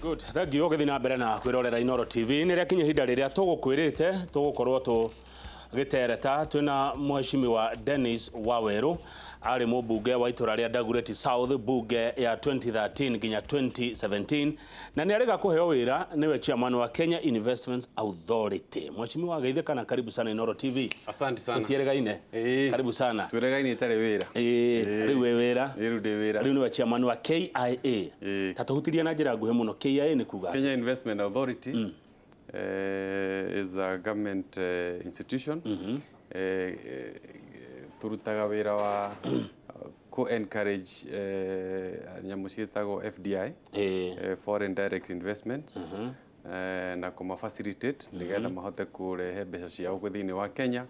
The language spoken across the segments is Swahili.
Good. Thank you. Githina mbere na kwirorera iNooro TV ni rĩakinya ihinda rĩrĩa tũgũkwĩrĩte tũgũkorwo tũgĩtereta twĩna mheshimiwa Dennis Waweru ari mũmbunge wa itura rĩa Dagoretti South bunge ya 2013 nginya 2017 na nĩ arega kũheo wĩra nĩwe chairman wa Kenya Investments Authority. Mheshimiwa geithĩka na karibu sana iNooro TV. Asante sana. Tutieregaine. Karibu sana. Tueregaine itarĩ wĩra. Rĩu wĩra. Rĩu ndĩ wĩra. Rĩu nĩwe chairman wa KIA. Ta tũhutirie na njĩra nguhĩ mũno KIA nĩ kuga. Kenya Investment Authority is a government institution. Turutaga wĩra wa co-encourage nyamu ciĩtagwo FDI, foreign direct investments, na kuma facilitate nigetha mahote kurehe mbeca ciao thĩinĩ wa Kenya.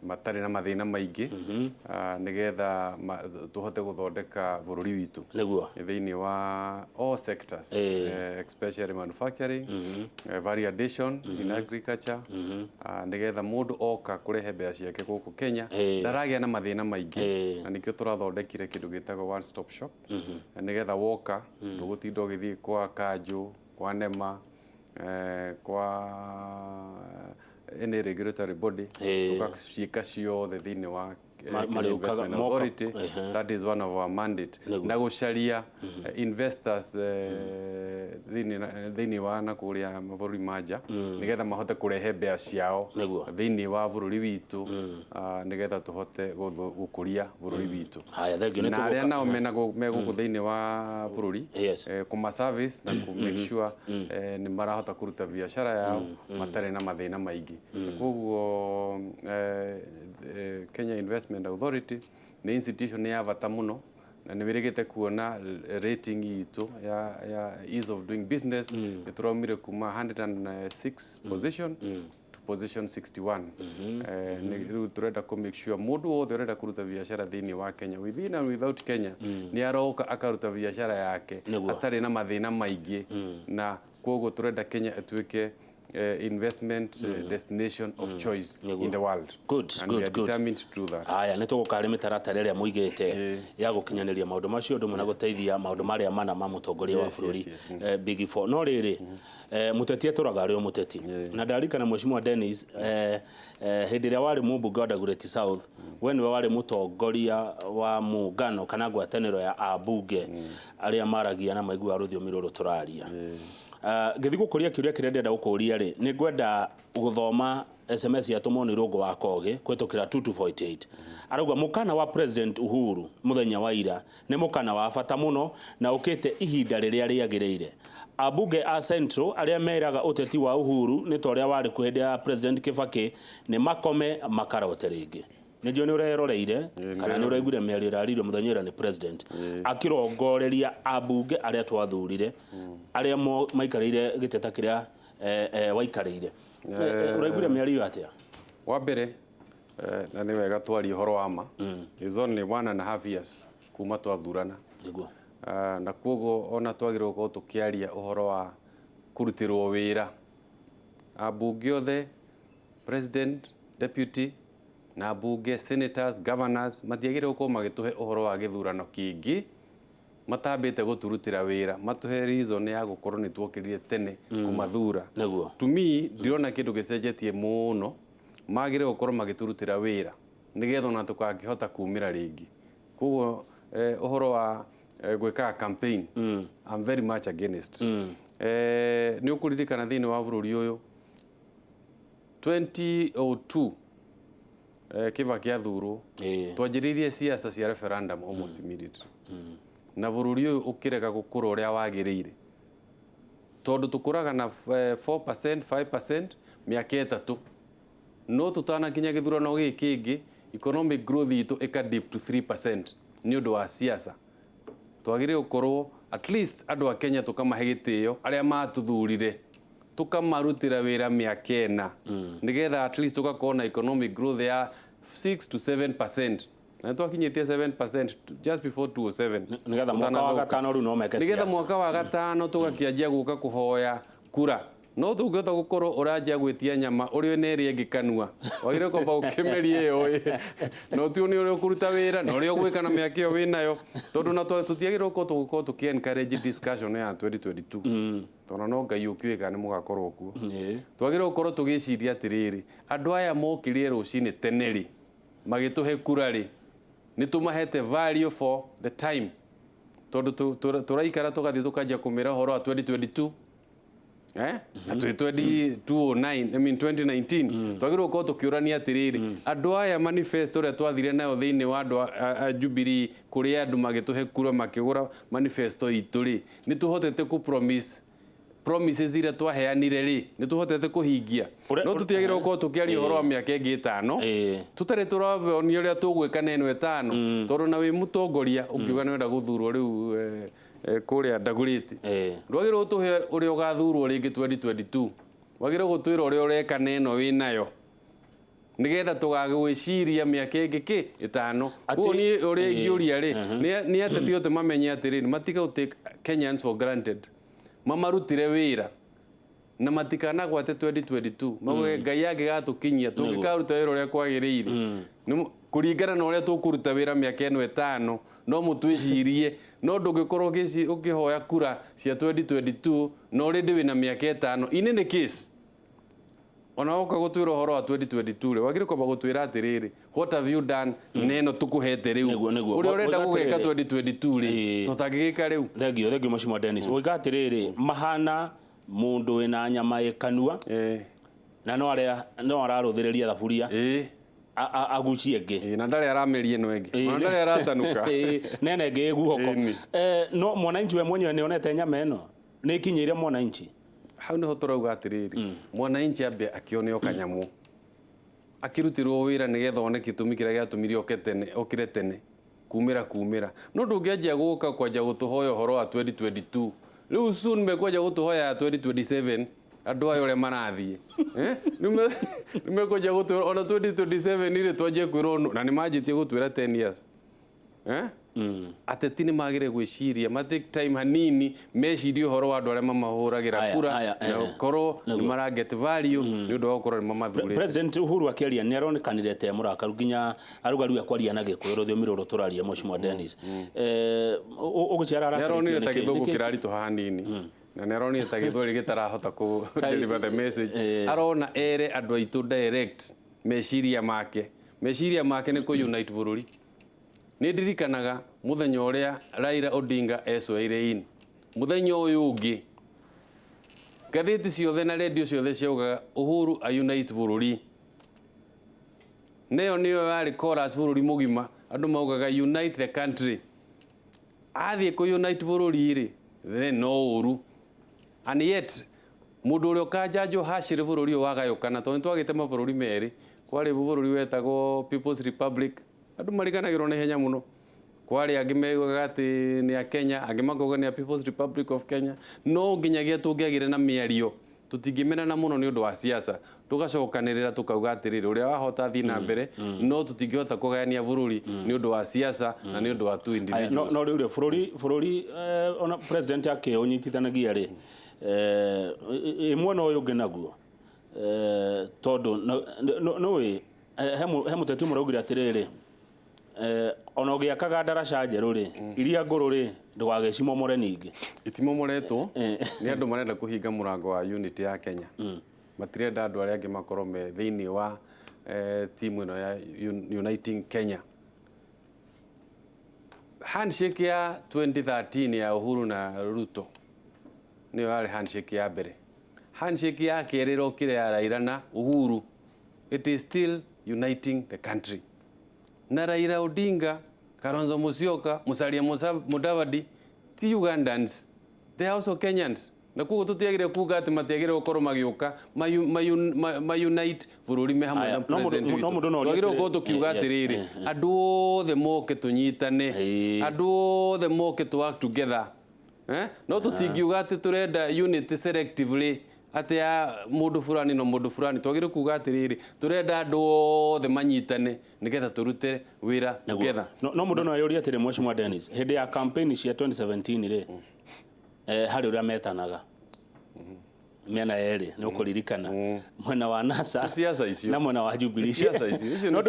Matarĩ na mathĩna maingĩ nigetha tuhote gũthondeka bũrũri witũ thĩinĩ wa all sectors, especially manufacturing, value addition in agriculture, nigetha mũndũ oka kũrehe mbeca ciake gũkũ Kenya ndaragĩa na mathĩna maingĩ, na nĩkĩo tũrathondekire kĩndũ gĩtagwo one stop shop nigetha woka ndũgũtinda ũgĩthiĩ kwa kanjũ, kwa nema, kwa any regulatory body, tukashika ciothe thĩinĩ wa Investment Authority. That is one of our mandate. Na gũcaria investors thĩinĩ wa na kũrĩa mabũrũri manja nigetha mahote kũrehe mbeca ciao thĩinĩ wa bũrũri witũ nigetha tũhote gũkũria bũrũri witũ. Na arĩa nao megũkũ thĩinĩ wa bũrũri kuma service na ku make sure nĩ marahota kũruta biacara yao matarĩ na mathĩna maingĩ. Koguo Kenya Investment Authority ni institution ya bata muno na nĩ wĩrĩgĩte kuona rating itũ ya ease of doing business nĩ tũraumire kuma 106 position to position 61. Rĩu tũrenda ku make sure mũndũ wothe ũrenda kũruta biacara thĩinĩ wa Kenya within and without Kenya nĩ aroka akaruta biacara yake atarĩ na mathĩna maingĩ, na koguo tũrenda Kenya ĩtuĩke investment destination of choice in the world. Good, and we are determined to do that. Aya nĩ tũgũkarĩ mĩtaratara ĩrĩa mũigĩte ya gũkinyanĩria maũndũ macio ũndũ na gũteithia maũndũ marĩa mana ma mũtongoria wa bũrũri Big Four. No rĩrĩ mũteti atũraga arĩ o mũteti na ndarikana mheshimiwa Dennis hĩndĩ ĩrĩa warĩ mũmbunge wa Dagoretti South we nĩwe warĩ mũtongoria wa mũngano kana ngwatanĩro ya ambunge arĩa maragia na maigua rũthiomi rũrũ tũraria. Gĩthi gũkũria kĩũria kĩrĩa ndĩrenda gũkũria rĩ nĩ ngwenda gũthoma SMS yatũmwo nĩ Rũngũ wa Koge kũhĩtũkĩra 2248. Arauga mũkana wa President Uhuru mũthenya wa ira nĩ mũkana wa bata mũno na ũkĩte ihinda rĩrĩa rĩagĩrĩire. Ambunge a Central arĩa meraga ũteti wa Uhuru nĩ ta ũrĩa warĩ hĩndĩ ya President Kibaki nĩ makome makarote rĩngĩ. Nĩjũ nĩ ũreroreire kana nĩ ũraiguire mĩario ĩraririo mũthenya ĩra nĩ President akĩrongoreria ambunge arĩa twathurire arĩa maikarĩire gĩteta kĩrĩa waikarĩire. Ũraiguire mĩario atĩa? Wa mbere na nĩ wega twarie ũhoro wa ma. Is only 1.5 years kuma twathurana. Na koguo ona twagĩrĩirwo gũkorwo tũkĩaria ũhoro wa kũrutĩrwo wĩra. Ambunge othe, President, Deputy na bunge, senators, governors matiagĩrĩirwo gũkorwo magĩtũhe ũhoro wa gĩthurano kĩngĩ matambĩte gũturutĩra wĩra, matũhe reason ya gũkorwo nĩ tuokĩrire tene kũmathura. To me ndirona kĩndũ gĩcenjetie mũno, magĩrĩirwo gũkorwo magĩturutĩra wĩra nĩgetha ona tũkangĩhota kumĩra rĩngĩ. Koguo ũhoro wa gwĩkaga campaign I'm very much against. Nĩ ũkũririkana thĩinĩ wa bũrũri ũyũ 2002 Kibaki athurwo twanjĩrĩirie siasa cia referendum almost immediately. Na bũrũri ũyũ ũkĩrega gũkũra ũrĩa wagĩrĩire tondũ tũkũraga na 4% 5% mĩaka ĩtatũ, no tũtanakinya gĩthurano gĩkĩ kĩngĩ economic growth itũ ĩka-dip to 3% nĩ ũndũ wa siasa. Twagĩrĩirwo gũkorwo at least andũ a Kenya tũkamahe gĩtĩo arĩa matũthurire tukamarutĩra wĩra mĩaka ĩna nigetha at least tugakorwo na economic growth ya 6 to 7%. Na twakinyĩtie 7% just before 2007 nigetha mwaka wa gatano rĩu no meke siasa. Nigetha mwaka wa gatano tũgakĩanjia gũka kũhoya kura no tungihota gukorwo urajia gwitia nyama uri neri engikanua wagire koba ukimerie yo no tu ni uri kuruta wira no uri gwika na miaka yo winayo tondu na tutiagire ko tuki encourage discussion ya 2022 tona no ngai ukiwika ni mugakorwo ku twagire gukorwo tugiciria atiriri andu aya mokirie rucini teneri magituhe kurari ni tumahete value for the time tondu turaikara tugathi tukajia kumira horo wa 2022 na 2019 twagirwo ko tukiurania atiriri andu aya manifesto ria twathire nayo thiini wa andu a Jubilee kuri andu magituhe kura makigura manifesto ituri ni tuhotete ku promises ira twaheanire ri ni tuhotete kuhingia no tutiagirwo ko tukiaria horo wa miaka ingi 5 tutare turabonio ria tugwika neno 5 tondu na wi mutongoria ukiuga ni wenda guthurwo riu kuria Ndaguriti ndwagirwo tuhe uri ugathurwo ringi 2022 wagirwo gutwira uri ureka neno winayo nigetha tugagwiciria miaka ingi 5 uo ni uri ngiuria ri ni ateti ote mamenye atiri matiga take Kenyans for granted mamarutire wira na matikana gwate 2022 mawe ngai yake gatukinyia tungikaruta wira uria kwagirire kuringana na uria tukuruta wira miaka eno 5 no mutwicirie no ndungikorwo ukihoya kura cia 2022 no rindi wina miaka 5 ine ni case ona oka gutwira horo wa 2022 ri wagire koba gutwira atiriri what have you done neno tukuhete riu uri urenda gugeka 2022 ri tutagigika riu thengio Mheshimiwa Dennis uiga atiriri mahana mundu wina nyama ikanua na no araruthiriria thaburia agucie ngi na ndare aramerie no engi na ndare aratanuka nene ngi guoko no mwananchi we mwenyewe ni onete nyama eno ni ikinyire mwananchi hau niho turauga atiriri mwananchi ambe akioneo kanyamu akirutirwo wira nigetha one kitumi kiria giatumire okire tene kumira no ndungianjia guka kwanja gutuhoya horo wa 2022 riu soon mekwanja gutuhoya 2027 andu ayo re marathie nimekwaja gutwira ona 2027 ire twaje kwirwo na ni majitie gutwira 10 years ateti ni magire gwiciria take time hanini mecirie horo wa andu aria mamahuragira kura na korwo ni mara get value ni undu wa korwo ni mamathurite President Uhuru akiaria ni aronekanire te murakaru nginya arugaru akwaria na gikuyu ruthiumi ruru turaria Mheshimiwa Dennis uguciara aronire ta githugu kirarito hanini na neroni ta githweri gitarahota ku deliver the message arona ere andu aitu direct meciria make ni ku unite bururi ni ndirikanaga muthenya uria Raila Odinga esweire in muthenya uyu ungi gatheti ciothe na radio ciothe ciaugaga Uhuru a unite bururi niyo yari chorus bururi mugima andu maugaga unite the country athie ku unite bururi ri then no uru and yet mundu uria kajanjo hashire bururi wagayukana tondu twagite mabururi meri kwari bururi wetagwo People's Republic andu mariganagirwo ni henya muno kwari angimeugaga ati ni a Kenya angimakoga ni a People's Republic of Kenya no nginyagia tungiagire na miario tutingimena muno ni undu wa siasa tugacokanirira tukauga atiriri uria wahota thi na mbere no tutingihota kugayania bururi ni undu wa siasa na ni undu wa tu individuals no riu bururi ona president yake unyitithanagia ri imwe no uyu nginaguo tondu no we he muteti muraugira atiriri ona ugiakaga ndaraca njeru ri iria nguru ri ndugagecimomore ningi itimomoretwo ni andu marenda kuhinga murango wa unity ya Kenya matirenda andu aria angi makorwo me thiini wa timu ino ya Uniting Kenya handshake ya 2013 ya Uhuru na Ruto niyo yari handshake ya mbere handshake ya keri rokire ya Raila na Uhuru it is still uniting the country na Raila Odinga Kalonzo Musyoka Musalia Mudavadi ti Ugandans they are also Kenyans na kugo tutiagire kuga ati matiagire gukorwo magiuka unite bururi me hamwe na president twagire ko tukiuga atiriri andu othe moke tunyitane andu othe moke to work together no tutingiuga ati turenda unity selectively ati ya mundu fulani no mundu fulani twagire kuga atiriri turenda andu othe manyitane nigetha turute wira together no mundu no ayuri atiri Mheshimiwa Dennis hindi ya campaign cia 2017 ri hari uria metanaga miena eri ni ukuririkana mwena wa NASA na mwena wa Jubilee no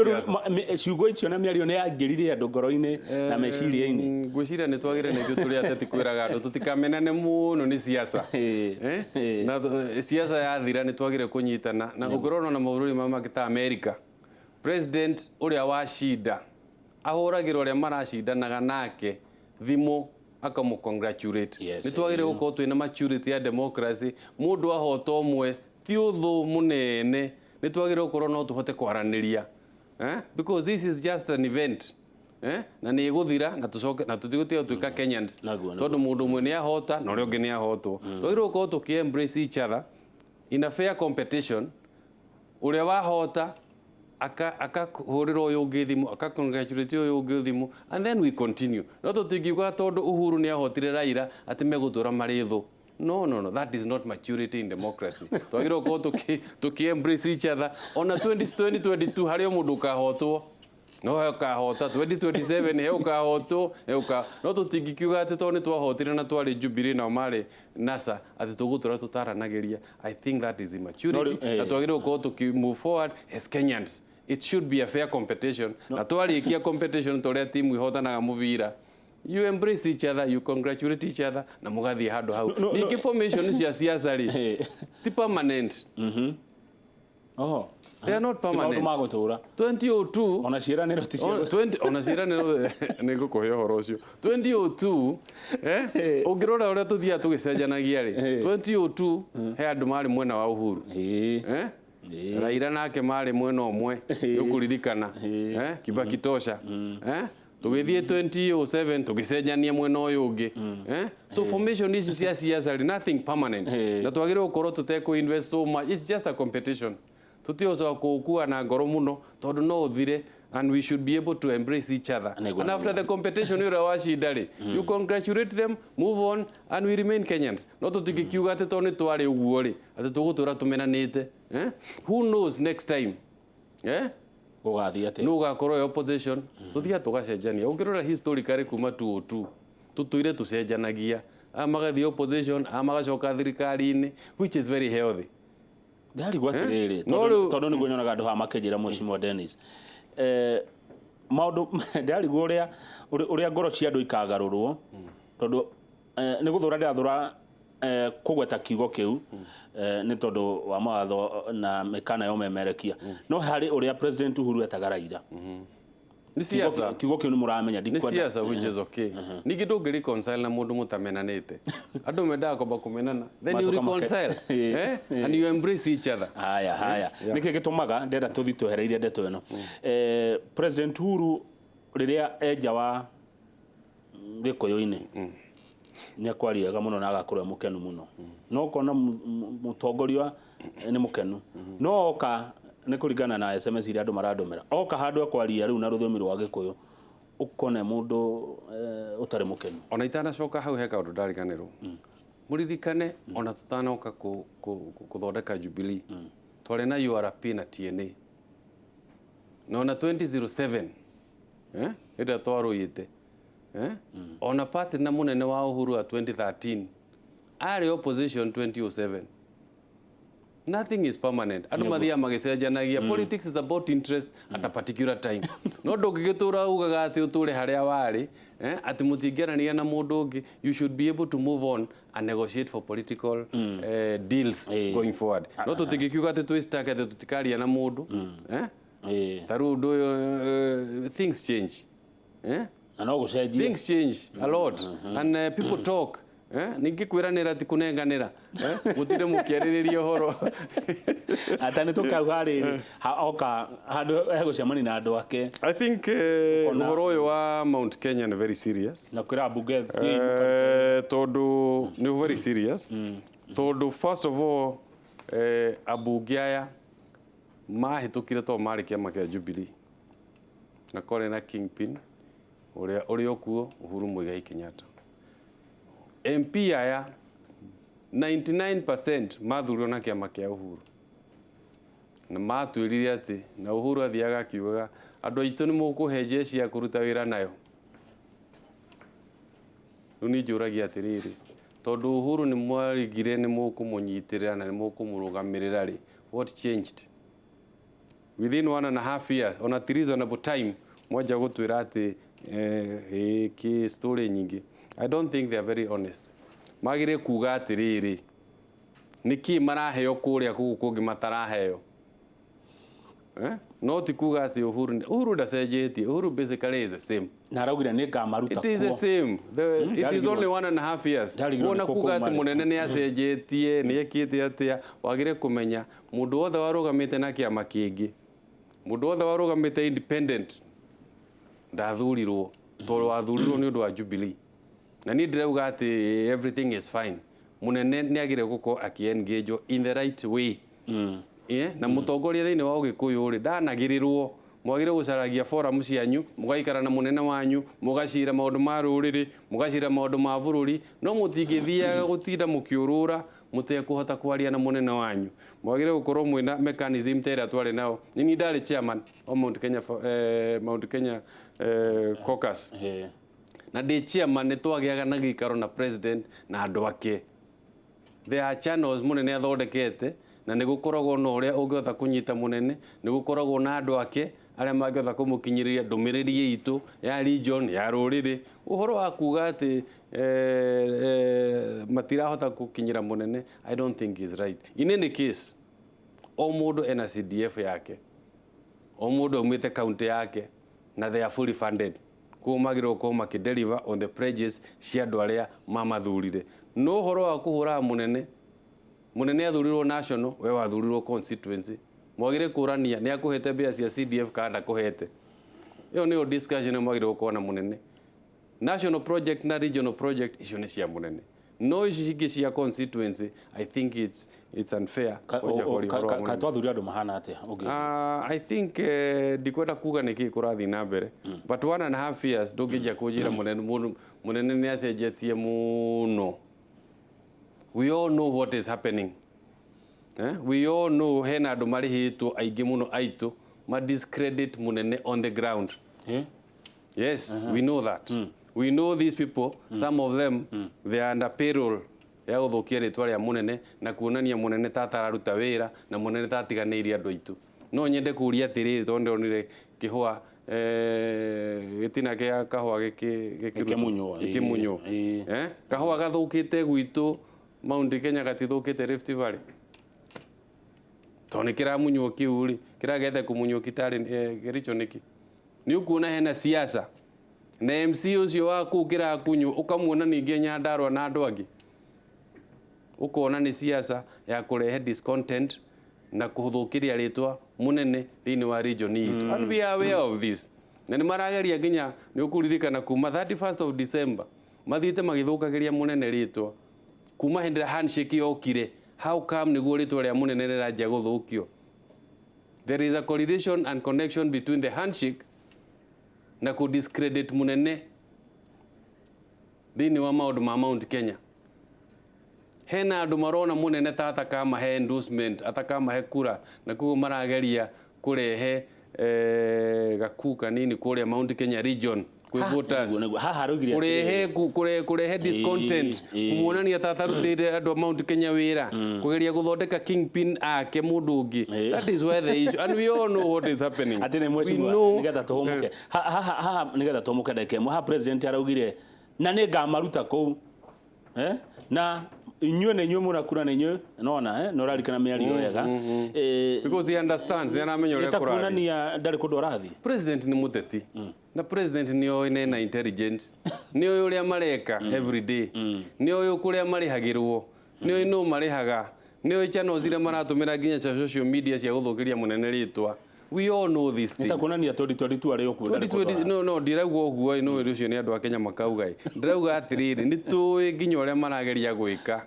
ciugo icio na miario ni angirire andu ngoro-ini na meciria-ini ngwiciria ni twagire na ithuĩ tũrĩ ateti kwĩraga andũ tũtikamenane mũno nĩ siasa na siasa yathira ni twagire kunyitana na ũngĩrora na mabũrũri mangĩ ta America president ũrĩa washinda ahũragĩra ũrĩa maracindanaga nake thimũ akamũcongratulate ni twagire gũkorwo twĩna maturity ya democracy mũndũ ahota ũmwe ti ũthũ mũnene ni twagire gũkorwo no tũhote kwaranĩria because this is just an event na nĩ gũthira na tũcoke na tũtigũtiga twĩka Kenyans tondũ mũndũ ũmwe nĩ ahota na ũrĩa ũngĩ nĩ ahotwo twagire gũkorwo tũkĩ-embrace each other in a fair competition ũrĩa wahota akahũrĩra ũyũ ũngĩ thimũ akacongratulate ũyũ ũngĩ thimũ and then we continue no tũtingiuga tondũ Uhuru nĩ ahotire Raila atĩ megũtũra marĩ thũ no that is not maturity in democracy twagire gũkorwo tũkĩ-embrace each other ona 2022 harĩ o mũndũ ũkahotwo no he ũkahota 2027 he ũkahotwo no tũtingikiuga atĩ tondũ nĩ twahotire na twarĩ Jubilee nao marĩ NASA atĩ tũgũtũra tũtaranagĩria. I think that is immaturity na twagire gũkorwo tũkĩ-move forward as Kenyans. It should be a fair competition na twarĩkia competition tũrĩa timu ihotanaga mũbira you embrace each other, you congratulate each other na mũgathiĩ handũ hau ningĩ formation cia siasa rĩ ti permanent they are not permanent 2002 ona ciĩranĩro ti cia ona ciĩranĩro nĩ ngũkũhe ũhoro ũcio 2002 ũngĩrora ũrĩa tũthiaga tũgĩcenjanagia rĩ 2002 he andũ marĩ mwena wa Uhuru Raila nake marĩ mwena ũmwe ũkũririkana Kibaki tosha tugithie 2007 tugicenjania mwena ũyũ ũngĩ so formation ici cia siasa nothing permanent na twagire gũkorwo tutekũ invest so much. It's just a competition tutioca kũkua na ngoro mũno tondũ no ũthire and we should be able to embrace each other and after the competition ũrĩa washinda rĩ you congratulate them, move on and we remain Kenyans no tũtingikiuga atĩ tondũ nĩ twarĩ ũguo rĩ atĩ tũgũtũra tũmenanĩte who knows next time gũgathiĩ atĩ no gakorwo opposition tuthiaga tũgacenjania ũngĩrora historically kuma 202 tutũire tũcenjanagia magathiĩ opposition magacoka thirikari-inĩ which is very healthy ndari gwatirĩrĩ tondũ nĩguo nyonaga andũ haha makĩnjĩra Mheshimiwa Dennis maũndũ ndarigwo ũrĩa ngoro cia andũ ikagarũrwo tondũ nĩ gũthũra ndĩrathũra kũgweta kiugo kĩu nĩ tondũ wa mawatho na mĩkana ya ũmemerekia no harĩ ũrĩa President Uhuru etaga Raila kiugo kĩu nĩ mũramenya ndikwenda nĩ siasa which is okay ningĩ ndũngĩ reconcile na mũndũ mũtamenanĩte andũ mendaga kwamba kũmenana then you reconcile and you embrace each other haya nĩkĩ gĩtũmaga ndenda tũthi twehereirie ndeto ĩno President Uhuru rĩrĩa enja wa gĩkũyũ-inĩ nĩ akwariaga mũno na agakorwo mũkenu mũno no kona mũtongoria nĩ mũkenu no oka nĩ kũringana na SMS iria andũ marandũmĩra oka handũ akwaria rĩu na rũthiomi rwa gĩkũyũ ũkone mũndũ ũtarĩ mũkenu ona itanacoka hau he kaũndũ ndariganĩrwo mũririkane ona tũtanoka gũthondeka Jubilee twarĩ na URP na TNA na ona 2007 ĩrĩa twarũĩte ona party na mũnene wa Uhuru wa 2013 arĩ opposition 2007 nothing is permanent andũ mathiaga magĩcenjanagia politics is about interest at a particular time no ndũngĩgĩtũra ugaga atĩ ũtũre harĩa warĩ atĩ mũtingĩarania na mũndũ ũngĩ you should be able to move on and negotiate for political deals going forward no tũtingĩkiuga atĩ twĩ stuck atĩ tũtikaria na mũndũ tarũ ũndũ things change things change a lot and people talk ningĩ kwĩranĩra ti kũnenganĩra mũtire mũkĩarĩrĩria ũhoro ata nĩ tũkauga oka handũ egũcemania na andũ ake I think ũhoro ũyũ wa Mount Kenya nĩ very serious na kwĩra bunge tondũ nĩ very serious tondũ first of all abunge aya mahĩtũkire to marĩ kĩama kĩa Jubilee na kore na Kingpin ũrĩa ũrĩ okuo Uhuru Muigai Kenyatta MP aya 99% mathurirwo na kĩama kĩa Uhuru na matwĩrire atĩ na Uhuru athiaga akiugaga andũ aitũ nĩ mũkũhe jeshi ya kũruta wĩra nayo rĩu nĩ njũragia atĩrĩrĩ tondu Uhuru ni mwarigire ni mukumunyitira na ni mukumurugamirira ri what changed within 1.5 years on a reasonable time moja gutwira ati ki story nyingi. I don't think they are very honest. Magire kuga atiriri niki maraheo kuria kugi mataraheo no ti kuga ati Uhuru ndacenjetie. Uhuru basically is the same. Na araugire ni ngamaruta ko. It is the same. It is only 1.5 years. Wona kuga ati munene ni acenjetie ni ekite atia wagire kumenya mundu wothe warugamite na kiama kingi mundu wothe warugamite independent ndathurirwo toro wathurirwo ni undu wa Jubilee na ni ndirauga ati everything is fine. Munene ni agire guko akiengage in the right way. Na mutongoria thiini wa Ugikuyu ri ndanagirirwo mwagire gucaragia forum cianyu mugaikara na munene wanyu mugacira maundu ma ruriri mugacira maundu ma bururi no mutingithiaga gutinda mukiurura mutekuhota kwaria na munene wanyu mwagire gukorwo mwina mechanism tera twari nao. Ni ndari chairman o Mount Kenya caucus na ndi chairman ni twagiaga na gikaro na president na andu ake. There are channels munene athondekete na ni gukoragwo no uria ungiotha kunyita munene ni gukoragwo na andu ake aria mangiotha kumukinyiriria ndumiriri itu ya region ya ruriri uhoro wa kuga ati matirahota kukinyira munene. I don't think is right. In any case o mundu ena CDF yake o mundu umite county yake na they are fully funded kumagirwo ko makideliver on the pledges cia andu aria mamathurire. No horo wa kuhura munene athurirwo national we wathurirwo constituency mwagire kurania ni akuhete bia cia CDF kada kuhete iyo niyo discussion mwagire gukona munene. National project na regional project icio ni cia munene no ici cia constituency. I think it's unfair ka twathurira andu mahana ate. I think dikwenda kuga niki kurathi na mbere but 1.5 years ndungija kujira munene ni acenjetie muno. We all know what is happening. We all know hena andu marihitwo aingi muno aitu ma discredit munene on the ground. Yes, we know that. We know these people, some of them they are under payroll ya guthukia ritwa ria munene na kuonania munene tatararuta wira na munene tatiganirie andu aitu. No nyende kuria atiri tonde onire kihwa gitina kia kahwa gikimunyo kahwa gathukite gwitu Mount Kenya gatithukite Rift Valley toni kira munyo kiuri kira gethe kumunyo kitari gericho niki ni ukuona hena siasa na MC ucio waku kira kunyu ukamuona ningi Nyandarua na andu angi ukona ni siasa ya kurehe discontent na kuhuthukiria ritwa munene thini wa region itu. And we are aware of this. Na ni marageria nginya ni ukuririkana kuma 31st of December mathite magithukagiria munene ritwa kuma hindira handshake yokire. How come niguo ritwa ria munene rajia guthukio? There is a correlation and connection between the handshake na ku discredit munene thini wa maundu ma Mount Kenya. Hena andu marona munene tata kama he endorsement atakama he kura na kugo marageria kurehe gakuka nini kuria Mount Kenya region kwi voters kurehe discontent kumuonania tatarutire andu Mount Kenya wira kugeria guthondeka kingpin ake mundu ungi. That is where the issue and we all know what is happening. Atene mweciwa nigetha tuhumuke nigetha tuhumuke ndeke mwa president araugire na ni ngamaruta ku na inywe na inywe murakura na inywe nona no rarikana miario wega because he understands yana amenyo le kura takunania ndari kundu rathi. President ni muteti na president ni oine na intelligence ni oyo uria mareka every day ni oyo kuria marihagirwo ni oyo no marihaga ni oyo channels ira maratumira ginya social media cia guthukiria munene ritwa. We all know these things. Nitakunania 2022 ari okuo. No ndirauga oguo no irio ni andu a Kenya makauga ndirauga atiriri ni tuwe ginya uria marageria gwika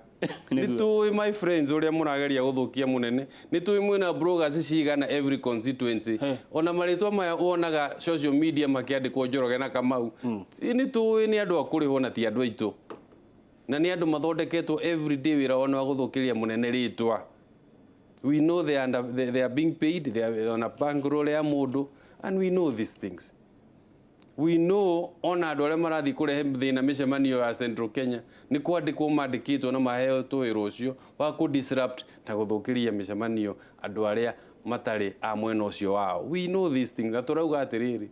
ni tuwe my friends uria murageria guthukia munene ni tuwe mwina bloggers cigana every constituency ona maritwa maya wonaga social media makiandikwo Njoroge na Kamau ni tuwe ni andu akurihwo na ti andu aitu na ni andu mathondeketwo every day wira ona wa guthukiria munene ritwa. We know they are being paid, they are on a bankroll ya mundu and we know these things. we know ona andu aria marathi kurehe thina micemanio ya Central Kenya ni kwandikwo mandikitwo na maheo tuwiro ucio wa ku disrupt na guthukiria micemanio andu aria matari a mwena ucio wao. We know these things. Aturauga atiriri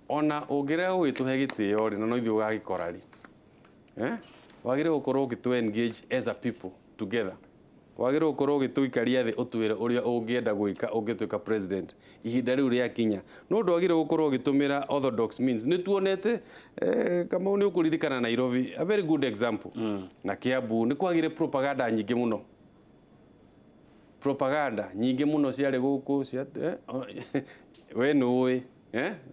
ona ungirega gwituhe gitio ri na no ithu gagikorari wagire gukorwo gitu engage as a people together. Wagire gukorwo gituikaria thi utwire uria ungienda gwika ungituika president ihinda riu ria kinya. No ndwagire gukorwo gitumira orthodox means. Ni tuonete kama ni ukuririkana Nairobi, a very good example. Na Kiambu ni kwagire propaganda nyingi muno. Propaganda nyingi muno ciari guku cia we nuwi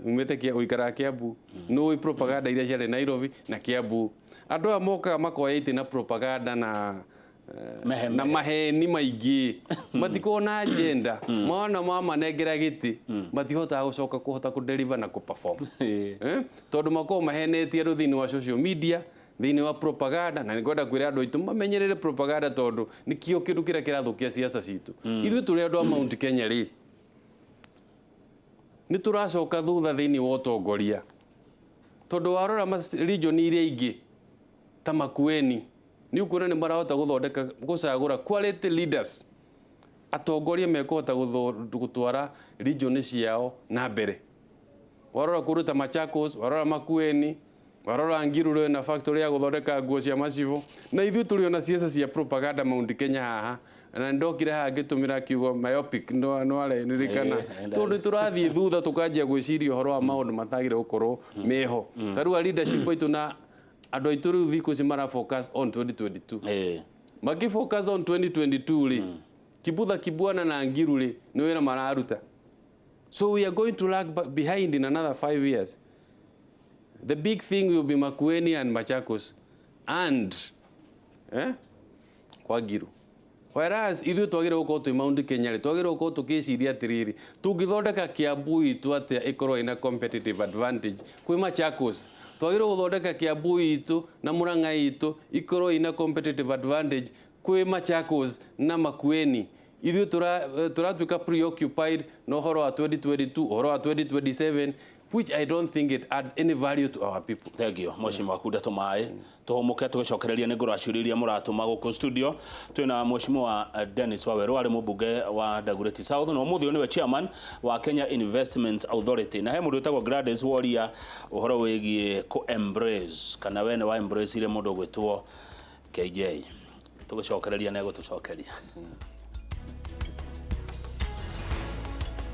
umete kia uikara Kiambu nuwi propaganda iria ciari Nairobi na Kiambu. Andu amoka makoya iti na propaganda na maheni maingi matikona agenda maona mama negera giti matihota gucoka kuhota ku deliver na ku perform tondu mako mahenetie andu thini wa social media thini wa propaganda na nikwenda kwira andu itu mamenyerere propaganda tondu nikio kindu kira kirathukia siasa citu ithu turi andu a Mount Kenya ri ni turacoka thutha thini wa Utongoria tondu warora region iria ingi ta Makueni ni ukura ni marahota guthondeka gucagura quality leaders atongoria mekota gutwara region ciao na mbere. Warora kuruta Machakos, warora Makueni, warora Ngiruru na factory ya guthondeka nguo cia macivo na ithu turi ona ciesa cia propaganda Mount Kenya haha na ndokire ha gitumira kiugo myopic no ale nirikana tondu turathie thutha tukanjia gwiciria horo wa maundu matagire gukorwo meho tarua leadership itu na andu aitu riu thiku ci mara focus on 2022 magi focus on 2022 ri Kibutha Kibwana na Ngiru ri ni wira mararuta. So we are going to lag behind in another 5 years. The big thing will be Makueni and Machakos and kwa Ngiru. Whereas ithu twagire gukorwo twi Mount Kenya ri twagire gukorwo tukiciria atiriri tungithondeka Kiambu itu atia ikorwo ina competitive advantage kwi Machakos. Twagire guthondeka Kiambu itu na Murang'a itu ikorwo ina competitive advantage kwi Machakos na Makueni. Ithu turatuika preoccupied no horo wa 2022 horo wa 2027 which I don't think it add any value to our people. Thank you. Mheshimiwa Kuda Tumae tuhomuke tugicokereria ni nguracuriria muratuma guku studio twina Mheshimiwa Dennis Waweru ari mubunge wa Dagoretti South no muthio niwe chairman wa Kenya Investments Authority na he mundu utagwo Gladys Warrior uhoro wigie ku embrace kana wene wa embrace ile mundu gwitwo KJ tugicokereria nego tucokeria